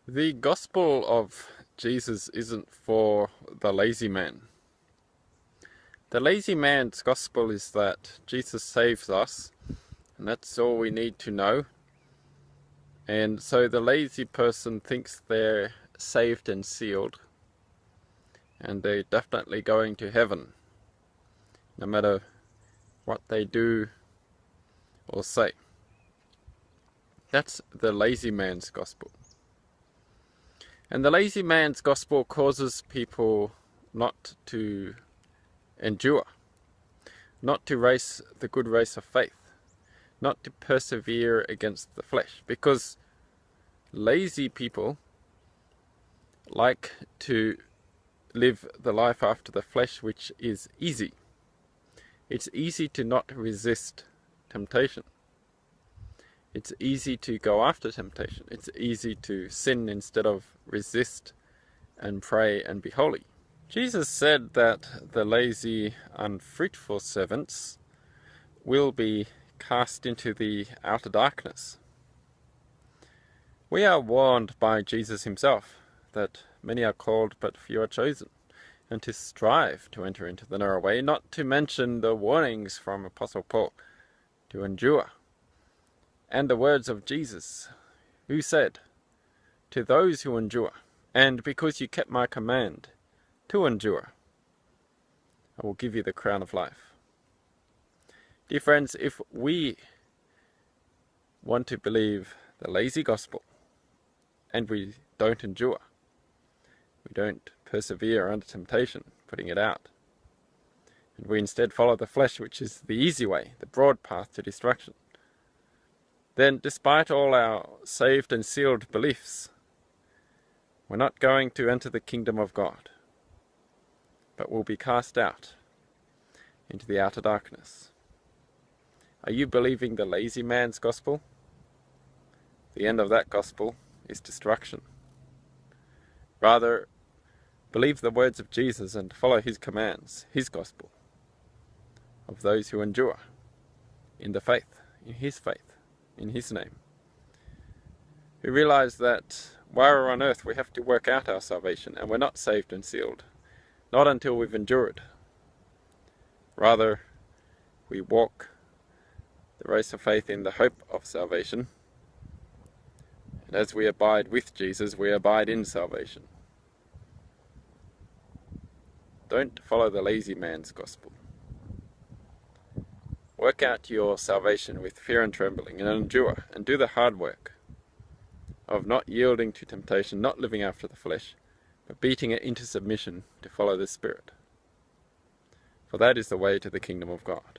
The gospel of Jesus isn't for the lazy man. The lazy man's gospel is that Jesus saves us, and that's all we need to know. And so the lazy person thinks they're saved and sealed, and they're definitely going to heaven, no matter what they do or say. That's the lazy man's gospel. And the lazy man's gospel causes people not to endure, not to race the good race of faith, not to persevere against the flesh, because lazy people like to live the life after the flesh, which is easy. It's easy to not resist temptation. It's easy to go after temptation. It's easy to sin instead of resist and pray and be holy. Jesus said that the lazy, unfruitful servants will be cast into the outer darkness. We are warned by Jesus himself that many are called but few are chosen, and to strive to enter into the narrow way, not to mention the warnings from Apostle Paul to endure. And the words of Jesus, who said, "To those who endure, and because you kept my command to endure, I will give you the crown of life." Dear friends, if we want to believe the lazy gospel, and we don't endure, we don't persevere under temptation, putting it out, and we instead follow the flesh, which is the easy way, the broad path to destruction, then despite all our saved and sealed beliefs, we're not going to enter the kingdom of God, but will be cast out into the outer darkness. Are you believing the lazy man's gospel? The end of that gospel is destruction. Rather, believe the words of Jesus and follow his commands, his gospel, of those who endure in the faith, in his name. We realize that while we're on earth we have to work out our salvation, and we're not saved and sealed, not until we've endured. Rather, we walk the race of faith in the hope of salvation, and as we abide with Jesus, we abide in salvation. Don't follow the lazy man's gospel. Work out your salvation with fear and trembling, and endure, and do the hard work of not yielding to temptation, not living after the flesh, but beating it into submission to follow the Spirit. For that is the way to the kingdom of God.